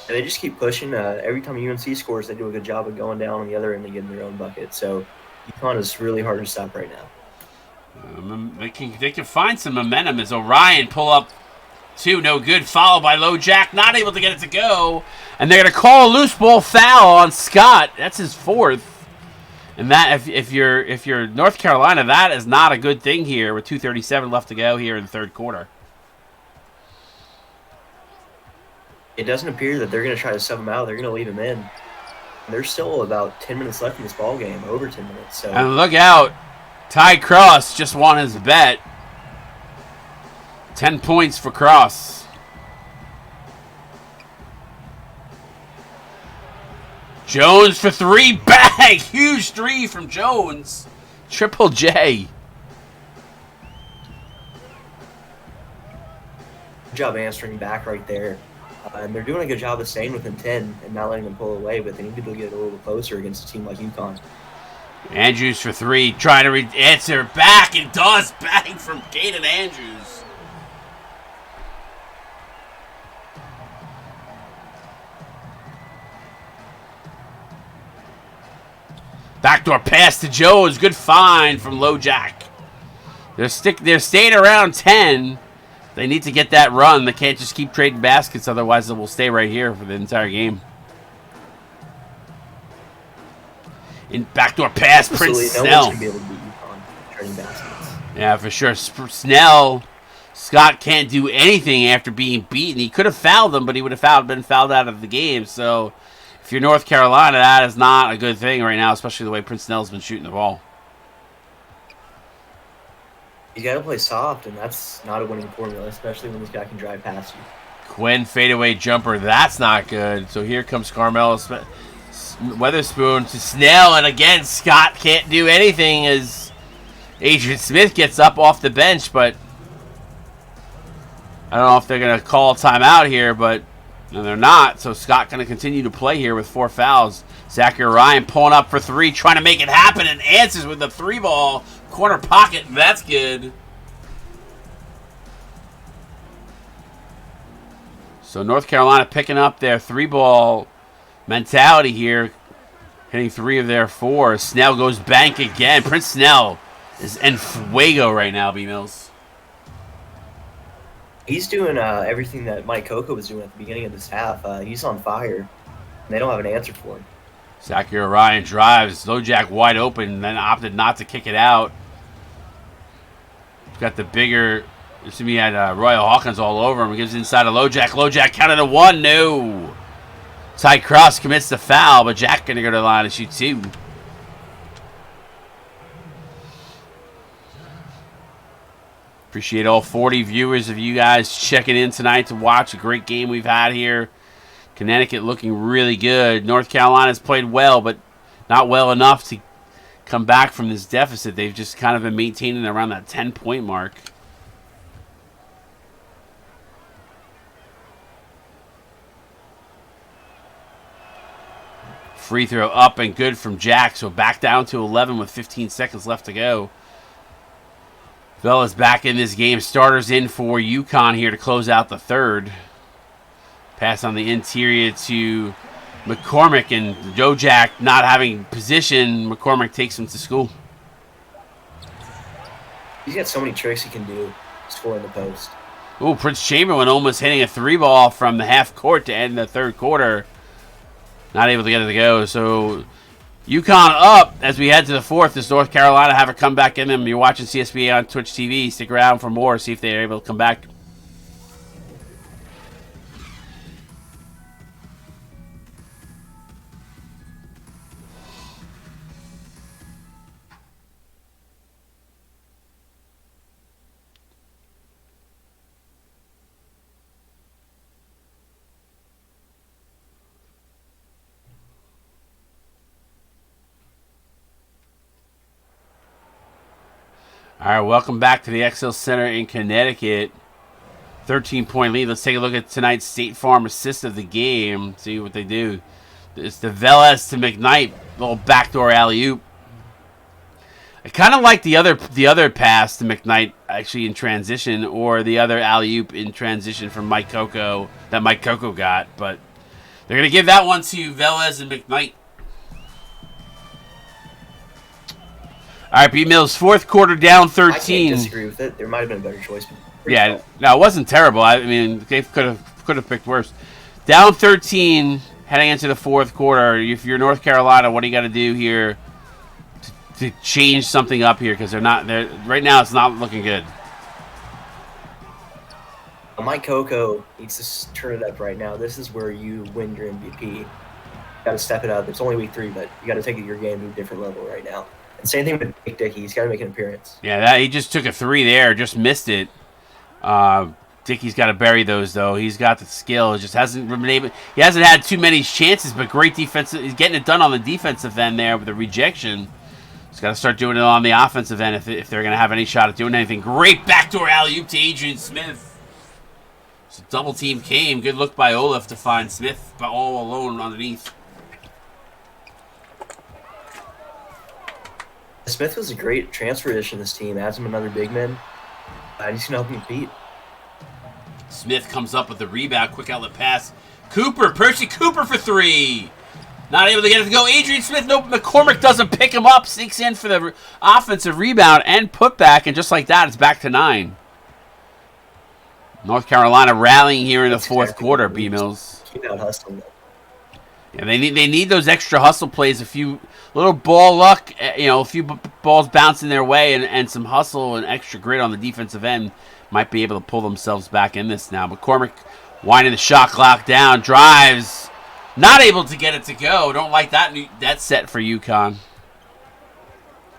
And they just keep pushing. Every time UNC scores, they do a good job of going down on the other end and getting their own bucket. So Uconn is really hard to stop right now. They can find some momentum as Orion pull up 2, no good, followed by Low Jack, not able to get it to go. And they're going to call a loose ball foul on Scott. That's his 4th. And that, if you're North Carolina, that is not a good thing here with 2:37 left to go here in the third quarter. It doesn't appear that they're going to try to sub him out. They're going to leave him in. There's still about 10 minutes left in this ball game, over 10 minutes. So. And look out. Ty Cross just won his bet. 10 points for Cross. Jones for 3. Bang! Huge 3 from Jones. Triple J. Good job answering back right there. And they're doing a good job of staying within 10 and not letting them pull away, but they need to get a little closer against a team like Uconn. Andrews for 3, trying to answer back, and does bang from Caden Andrews. Backdoor pass to Jones, good find from Low Jack. They're staying around 10. They need to get that run. They can't just keep trading baskets, otherwise they will stay right here for the entire game. In backdoor pass, Prince Snell. No one should be able to beat Uconn trading baskets. Yeah, for sure. Snell Scott can't do anything after being beaten. He could have fouled him, but he would have been fouled out of the game. So if you're North Carolina, that is not a good thing right now, especially the way Prince Nell's been shooting the ball. You got to play soft, and that's not a winning formula, especially when this guy can drive past you. Quinn fadeaway jumper. That's not good. So here comes Carmelo Weatherspoon to Snell, and again Scott can't do anything as Adrian Smith gets up off the bench, but I don't know if they're going to call a timeout here, but no, they're not. So Scott going to continue to play here with 4 fouls. Zachary Ryan pulling up for 3, trying to make it happen, and answers with the 3-ball. Corner pocket, that's good. So North Carolina picking up their 3-ball mentality here, hitting 3 of their 4. Snell goes bank again. Prince Snell is en fuego right now, B-Mills. He's doing everything that Mike Coco was doing at the beginning of this half. He's on fire, and they don't have an answer for him. Zachary Ryan drives. Lojack wide open, then opted not to kick it out. Got the bigger... He had Royal Hawkins all over him. He gives it inside to Lojack. Lojack counted a 1. No. Ty Cross commits the foul, but Jack going to go to the line and shoot 2. Appreciate all 40 viewers of you guys checking in tonight to watch a great game we've had here. Connecticut looking really good. North Carolina's played well, but not well enough to come back from this deficit. They've just kind of been maintaining around that 10-point mark. Free throw up and good from Jack, so back down to 11 with 15 seconds left to go. Vella's back in this game. Starters in for Uconn here to close out the third. Pass on the interior to McCormick, and Lojack not having position. McCormick takes him to school. He's got so many tricks he can do, scoring the post. Ooh, Prince Chamberlain almost hitting a 3-ball from the half court to end the third quarter. Not able to get it to go. So Uconn up as we head to the fourth. Does North Carolina have a comeback in them? You're watching CSBA on Twitch TV. Stick around for more. See if they're able to come back. All right, welcome back to the XL Center in Connecticut. 13-point lead. Let's take a look at tonight's State Farm assist of the game. See what they do. It's the Velez to McKnight, little backdoor alley-oop. I kind of like the other pass to McKnight actually in transition, or the other alley-oop in transition from Mike Coco that Mike Coco got, but they're going to give that one to Velez and McKnight. All right, B-Mills, fourth quarter down 13. I can't disagree with it. There might have been a better choice. Yeah, no, it wasn't terrible. I mean, they could have picked worse. Down 13, heading into the fourth quarter. If you're North Carolina, what do you got to do here to change something up here? Because they're right now. It's not looking good. Mike Coco needs to turn it up right now. This is where you win your MVP. You got to step it up. It's only week 3, but you got to take your game to a different level right now. And same thing with Nick Dickey. He's got to make an appearance. Yeah, he just took a 3 there, just missed it. Dickey's got to bury those though. He's got the skill. It just hasn't been able. He hasn't had too many chances, but great defense. He's getting it done on the defensive end there with the rejection. He's got to start doing it on the offensive end if they're going to have any shot at doing anything. Great backdoor alley-oop to Adrian Smith. So double team came. Good look by Olaf to find Smith all alone underneath. Smith was a great transfer addition to this team. Adds him another big man. He's going to help him compete. Smith comes up with the rebound. Quick outlet pass. Percy Cooper for 3. Not able to get it to go. Adrian Smith, nope. McCormick doesn't pick him up. Sneaks in for the offensive rebound and putback. And just like that, it's back to 9. North Carolina rallying here in the fourth quarter, B-Mills. Keep out hustling. Yeah, they need those extra hustle plays. A few little ball luck, a few balls bouncing their way, and some hustle and extra grit on the defensive end might be able to pull themselves back in this now. McCormick winding the shot clock down, drives, not able to get it to go. Don't like that set for Uconn.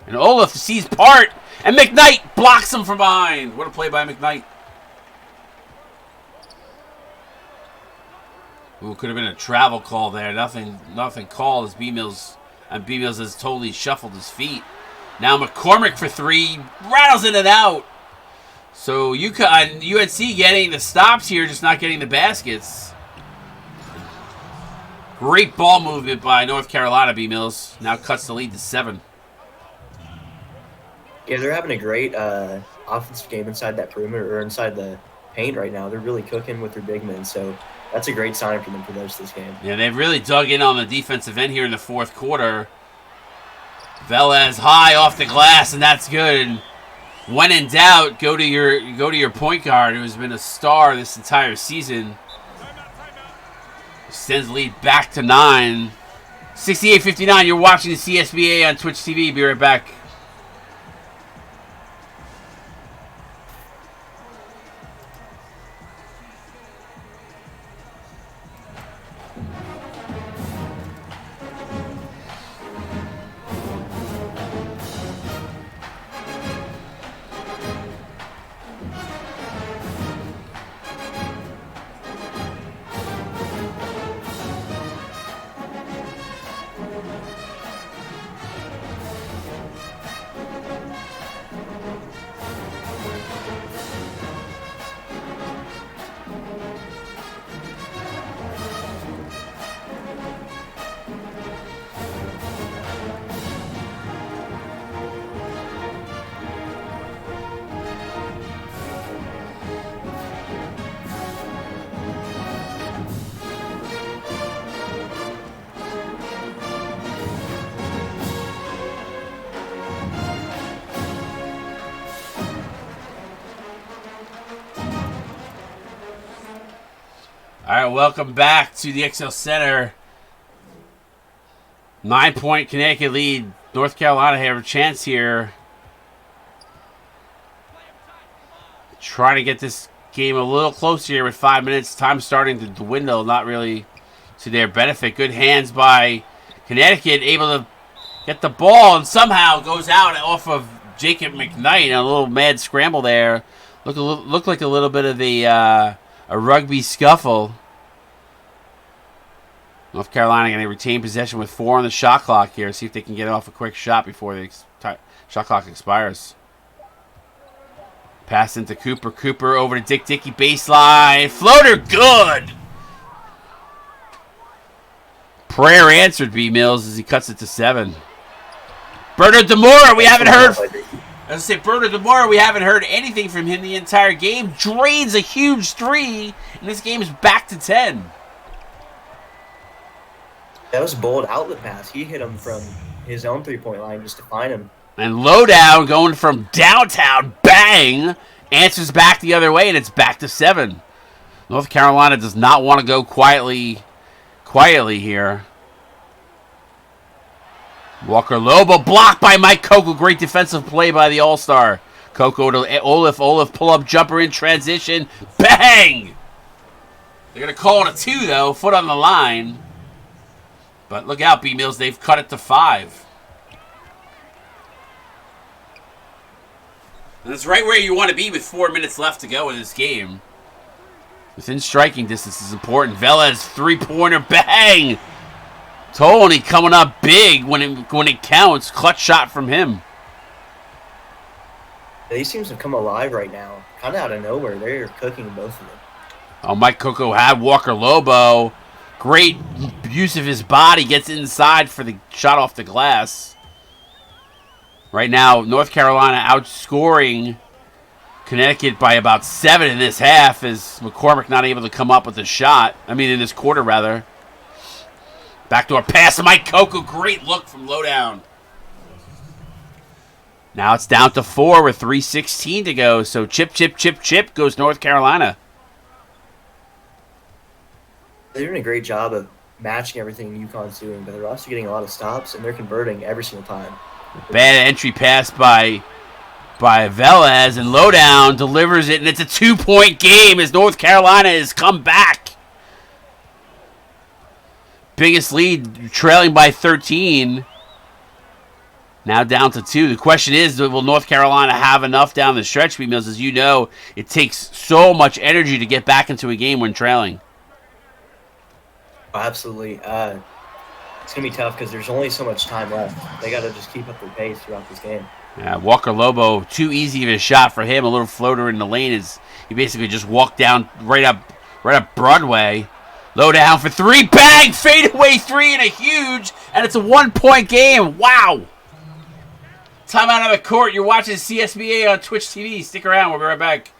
And Olaf sees part, and McKnight blocks him from behind. What a play by McKnight. Ooh, could have been a travel call there. Nothing called as B-Mills has totally shuffled his feet. Now McCormick for three, rattles in and out. So UNC getting the stops here, just not getting the baskets. Great ball movement by North Carolina. B-Mills now cuts the lead to 7. Yeah, they're having a great offensive game inside that perimeter or inside the paint right now. They're really cooking with their big men, so that's a great sign for them for the rest of this game. Yeah, they've really dug in on the defensive end here in the fourth quarter. Velez high off the glass, and that's good. And when in doubt, go to your point guard, who has been a star this entire season. Sends lead back to 9. 68-59. You're watching the CSBA on Twitch TV. Be right back. All right, welcome back to the XL Center. 9-point Connecticut lead. North Carolina have a chance here. Trying to get this game a little closer here with 5 minutes. Time starting to dwindle, not really to their benefit. Good hands by Connecticut, able to get the ball and somehow goes out off of Jacob McKnight. A little mad scramble there. Looked like a little bit of a rugby scuffle. North Carolina going to retain possession with 4 on the shot clock here. See if they can get off a quick shot before the shot clock expires. Pass into Cooper. Cooper over to Dickey baseline. Floater good. Prayer answered, B-Mills, as he cuts it to 7. Bernard DeMora, we haven't heard. As I say, Bernard DeMora, we haven't heard anything from him the entire game. Drains a huge 3, and this game is back to 10. That was a bold outlet pass. He hit him from his own three-point line just to find him. And Lowdown going from downtown, bang, answers back the other way, and it's back to 7. North Carolina does not want to go quietly here. Walker Lobo blocked by Mike Coco. Great defensive play by the All-Star. Coco to Olaf. Olaf pull-up jumper in transition. Bang! They're going to call it a 2, though. Foot on the line. But look out, B-Mills. They've cut it to 5. And that's right where you want to be with 4 minutes left to go in this game. Within striking distance is important. Velez, three-pointer, bang! Tony coming up big when it counts. Clutch shot from him. These teams have come alive right now. Kind of out of nowhere. They're cooking both of them. Oh, Mike Coco had Walker Lobo. Great use of his body. Gets inside for the shot off the glass. Right now, North Carolina outscoring Connecticut by about 7 in this half, as McCormick not able to come up with a shot. I mean, in this quarter, rather. Backdoor pass to Mike Coco. Great look from Lowdown. Now it's down to 4 with 3:16 to go. So chip goes North Carolina. They're doing a great job of matching everything UConn's doing, but they're also getting a lot of stops, and they're converting every single time. Bad entry pass by by Velez, and Lowdown delivers it, and it's a 2-point game as North Carolina has come back. Biggest lead, trailing by 13. Now down to 2. The question is, will North Carolina have enough down the stretch, because as you know, it takes so much energy to get back into a game when trailing. Oh, absolutely. It's going to be tough because there's only so much time left. They got to just keep up their pace throughout this game. Yeah, Walker Lobo, too easy of a shot for him. A little floater in the lane is he basically just walked down right up Broadway. Low down for 3, bang, fadeaway 3 and a huge, and it's a 1-point game. Wow. Time out of the court. You're watching CSBA on Twitch TV. Stick around. We'll be right back.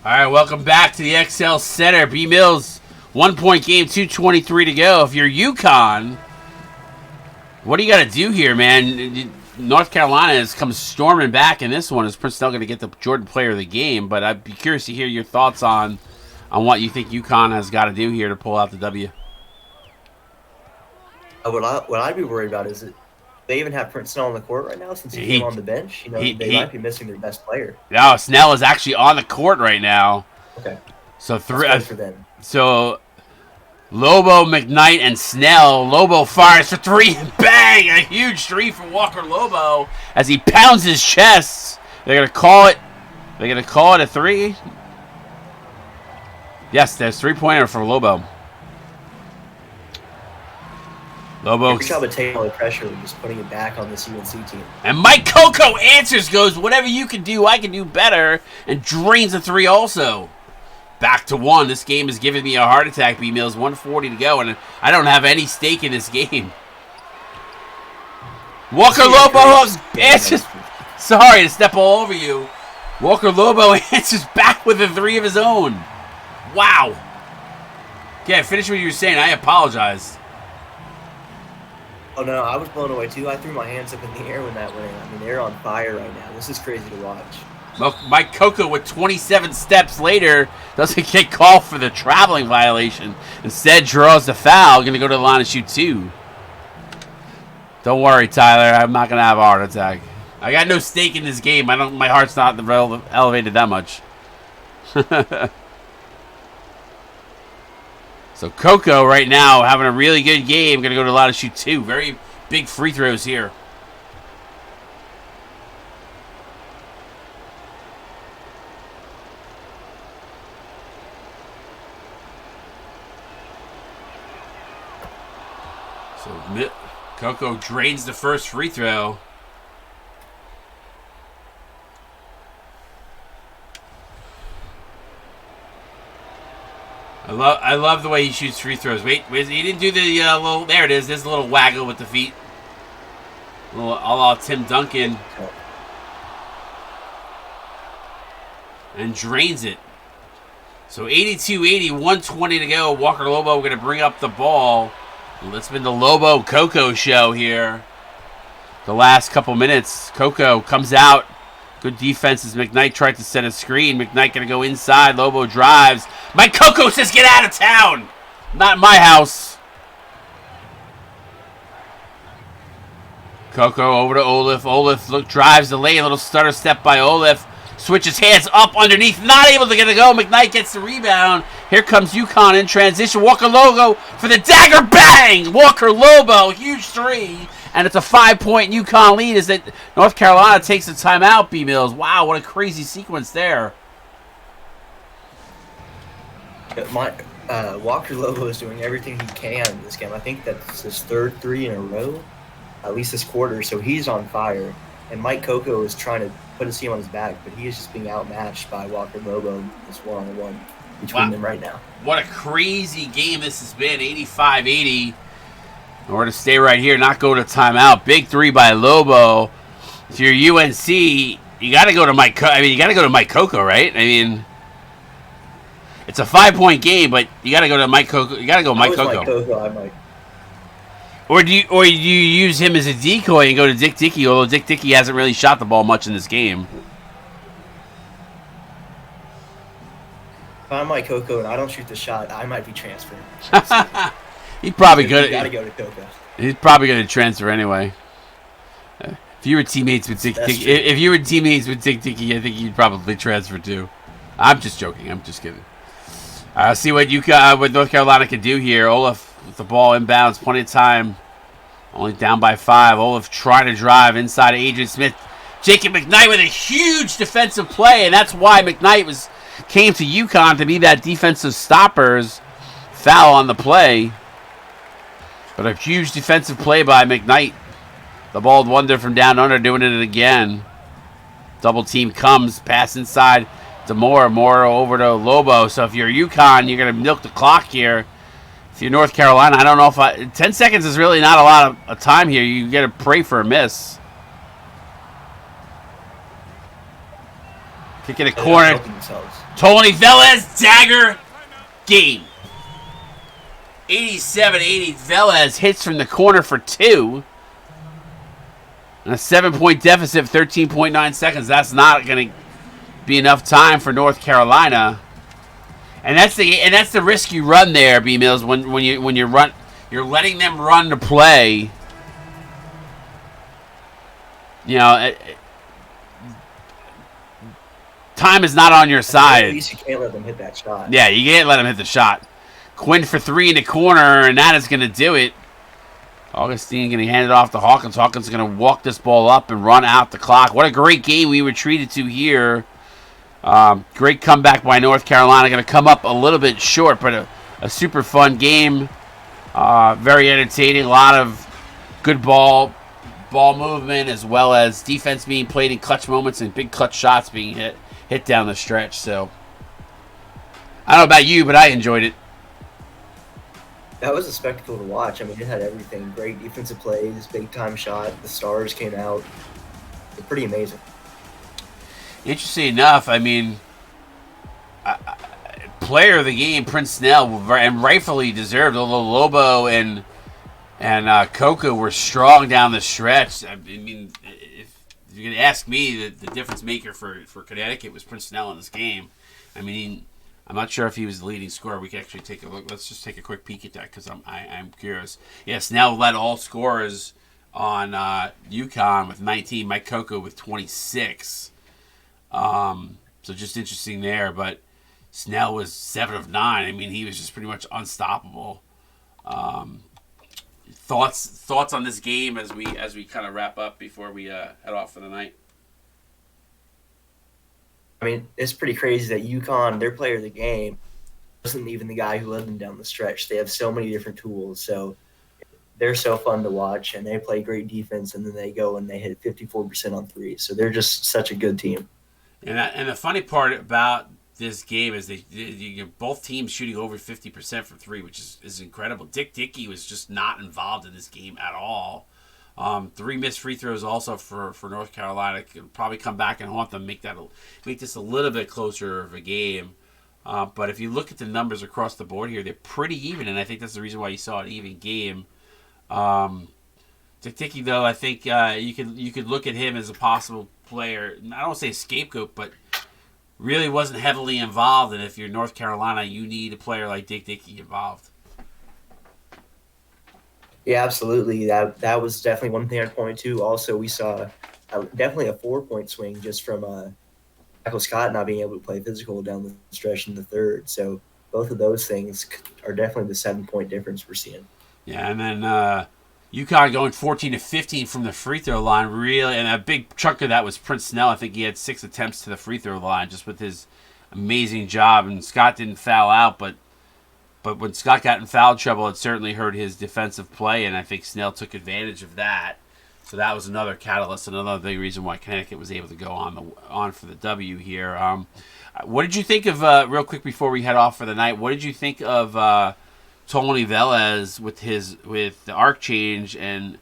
All right, welcome back to the XL Center. B Mills, 1-point game, 2:23 to go. If you're Uconn, what do you got to do here, man? North Carolina has come storming back in this one. Is Princeton going to get the Jordan Player of the Game? But I'd be curious to hear your thoughts on what you think Uconn has got to do here to pull out the W. What I'd be worried about is that they even have Princeton on the court right now since he came on the bench. You know, they might be missing their best player. No, Snell is actually on the court right now. Okay. So for them. So Lobo, McKnight, and Snell. Lobo fires for 3. Bang! A huge 3 for Walker Lobo as he pounds his chest. They're gonna call it. They're gonna call it a 3. Yes, there's 3-pointer for Lobo. Lobo. Good job of taking all the pressure and just putting it back on this UNC team. And Mike Coco answers, goes, whatever you can do, I can do better, and drains a 3 also. Back to 1. This game is giving me a heart attack, B Mills. 1:40 to go, and I don't have any stake in this game. Walker Lobo answers. Sorry to step all over you. Walker Lobo answers back with a 3 of his own. Wow. Okay, finish what you were saying. I apologize. Oh, no, I was blown away, too. I threw my hands up in the air when that went in. I mean, they're on fire right now. This is crazy to watch. Mike Coco with 27 steps later doesn't get called for the traveling violation. Instead, draws the foul. Going to go to the line and shoot 2. Don't worry, Tyler. I'm not going to have a heart attack. I got no stake in this game. My heart's not elevated that much. So Coco right now having a really good game. Going to go to the line and shoot 2. Very big free throws here. So Coco drains the first free throw. I love the way he shoots free throws. Wait, he didn't do the little. There it is. There's a little waggle with the feet. A little a la Tim Duncan. And drains it. So 82-80, 1:20 to go. Walker Lobo going to bring up the ball. It's been the Lobo Coco show here. The last couple minutes. Coco comes out. Good defense as McKnight tried to set a screen. McKnight going to go inside. Lobo drives. Mike Coco says, get out of town. Not in my house. Coco over to Olaf. Olaf drives the lane. A little stutter step by Olaf. Switches hands up underneath. Not able to get it go. McKnight gets the rebound. Here comes Uconn in transition. Walker Lobo for the dagger. Bang! Walker Lobo. Huge 3. And it's a 5-point Uconn lead as that North Carolina takes the timeout, B Mills. Wow, what a crazy sequence there. Walker Lobo is doing everything he can in this game. I think that's his third 3 in a row, at least this quarter. So he's on fire. And Mike Coco is trying to put his team on his back, but he is just being outmatched by Walker Lobo. This one-on-one between them right now. What a crazy game this has been. 85-80. In order to stay right here, not go to timeout. Big 3 by Lobo. If you're UNC, you got to go to Mike. You got to go to Mike Coco, right? I mean, it's a 5-point game, but you got to go to Mike Coco. You got to go Mike Coco. Mike Coco, I might. Or do you use him as a decoy and go to Dick Dickey? Although Dick Dickey hasn't really shot the ball much in this game. If I'm Mike Coco and I don't shoot the shot, I might be transferring. He's probably good. You got to go to Coco. He's probably going to transfer anyway. If you were teammates with Dick Dickey, I think you'd probably transfer too. I'm just joking. I'm just kidding. See what North Carolina can do here. Olaf with the ball inbounds, plenty of time. Only down by 5. Olaf trying to drive inside of Adrian Smith. Jacob McKnight with a huge defensive play, and that's why McKnight came to Uconn to be that defensive stoppers. Foul on the play. But a huge defensive play by McKnight. The bald wonder from down under doing it again. Double team comes, pass inside to Moore over to Lobo. So if you're Uconn, you're going to milk the clock here. If you're North Carolina, I don't know if 10 seconds is really not a lot of time here. You got to pray for a miss. Kick in a corner. Tony Velez, dagger, game. 87-80. Velez hits from the corner for 2. And a 7-point deficit, 13.9 seconds. That's not going to be enough time for North Carolina. And that's the risk you run there, B Mills, when you're letting them run the play. You know, time is not on your side. At least you can't let them hit that shot. Yeah, you can't let them hit the shot. Quinn for 3 in the corner, and that is going to do it. Augustine going to hand it off to Hawkins. Hawkins is going to walk this ball up and run out the clock. What a great game we were treated to here. Great comeback by North Carolina. Going to come up a little bit short, but a super fun game. Very entertaining. A lot of good ball movement, as well as defense being played in clutch moments and big clutch shots being hit down the stretch. So I don't know about you, but I enjoyed it. That was a spectacle to watch. I mean, it had everything. Great defensive plays, big-time shot. The stars came out. It's pretty amazing. Interesting enough, I mean, player of the game, Prince Snell, and rightfully deserved, although Lobo and Coco were strong down the stretch. I mean, if you're going to ask me, the difference maker for Connecticut was Prince Snell in this game. I mean, I'm not sure if he was the leading scorer. We can actually take a look. Let's just take a quick peek at that because I'm curious. Yes, now led all scorers on Uconn with 19. Mike Coco with 26. So just interesting there. But Snell was 7 of 9. I mean, he was just pretty much unstoppable. Thoughts on this game as we kind of wrap up before we head off for the night. I mean, it's pretty crazy that Uconn, their player of the game, wasn't even the guy who led them down the stretch. They have so many different tools. So they're so fun to watch, and they play great defense, and then they go and they hit 54% on threes. So they're just such a good team. And the funny part about this game is both teams shooting over 50% from 3, which is incredible. Dick Dickey was just not involved in this game at all. 3 missed free throws also for North Carolina. Could probably come back and haunt them, make this a little bit closer of a game. But if you look at the numbers across the board here, they're pretty even, and I think that's the reason why you saw an even game. Dick Dickey, though, I think you could look at him as a possible player. I don't want to say scapegoat, but really wasn't heavily involved. And if you're North Carolina, you need a player like Dick Dickey involved. Yeah, absolutely. That was definitely one thing I'd point to. Also, we saw definitely a 4-point swing just from Michael Scott not being able to play physical down the stretch in the third. So both of those things are definitely the 7-point difference we're seeing. Yeah, and then Uconn going 14 to 15 from the free throw line, really, and a big chunk of that was Prince Snell. I think he had 6 attempts to the free throw line just with his amazing job. And Scott didn't foul out, but but when Scott got in foul trouble, it certainly hurt his defensive play, and I think Snell took advantage of that. So that was another catalyst, another big reason why Connecticut was able to go on for the W here. What did you think of, real quick before we head off for the night, what did you think of Tony Velez with the arc change and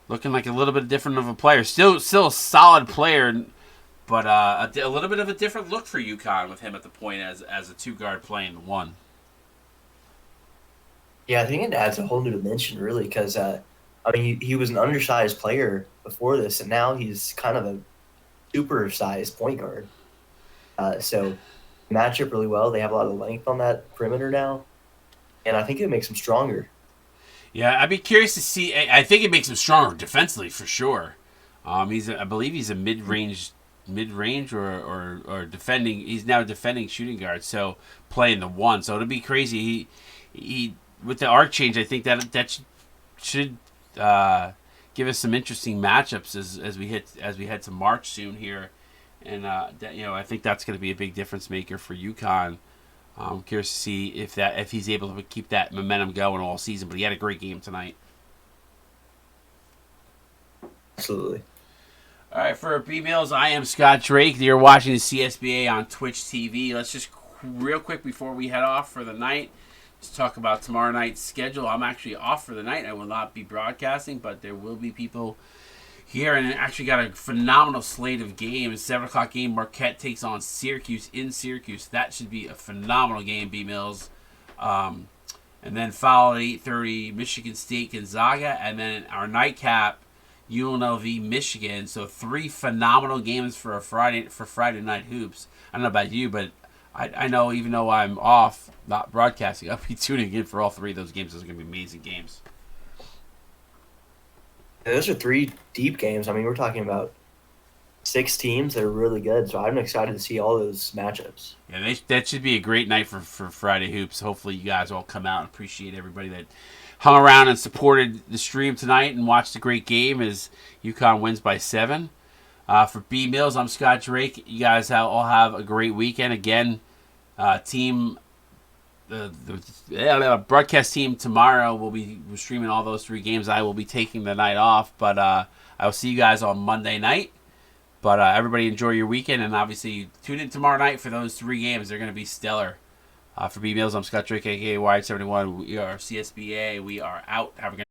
looking like a little bit different of a player? Still a solid player, but a little bit of a different look for UConn with him at the point as a 2-guard playing the 1. Yeah, I think it adds a whole new dimension, really, because he was an undersized player before this, and now he's kind of a super-sized point guard. So match up really well. They have a lot of length on that perimeter now, and I think it makes him stronger. Yeah, I'd be curious to see. I think it makes him stronger defensively for sure. I believe he's a mid-range or defending. He's now a defending shooting guard, so playing the 1. So it'll be crazy. He with the arc change, I think that should give us some interesting matchups as we head to March soon here, and I think that's going to be a big difference maker for UConn. I'm curious to see if he's able to keep that momentum going all season. But he had a great game tonight. Absolutely. All right, for B Mills, I am Scott Drake. You're watching the CSBA on Twitch TV. Let's just real quick before we head off for the night, let's talk about tomorrow night's schedule. I'm actually off for the night. I will not be broadcasting, but there will be people here, and it actually got a phenomenal slate of games. 7 o'clock game, Marquette takes on Syracuse in Syracuse. That should be a phenomenal game, B Mills. And then followed at 8:30, Michigan State Gonzaga, and then our nightcap, UNLV Michigan. So 3 phenomenal games for Friday night hoops. I don't know about you, but I know even though I'm off, not broadcasting, I'll be tuning in for all 3 of those games. Those are going to be amazing games. Those are 3 deep games. I mean, we're talking about 6 teams that are really good, so I'm excited to see all those matchups. Yeah, that should be a great night for Friday Hoops. Hopefully you guys all come out and appreciate everybody that hung around and supported the stream tonight and watched a great game as UConn wins by 7. For B Mills, I'm Scott Drake. You guys all have a great weekend. Again, the broadcast team tomorrow will be streaming all those 3 games. I will be taking the night off, but I will see you guys on Monday night. But everybody enjoy your weekend, and obviously tune in tomorrow night for those 3 games. They're going to be stellar. For B Mills, I'm Scott Drake, a.k.a. Wired71. We are CSBA. We are out. Have a good night.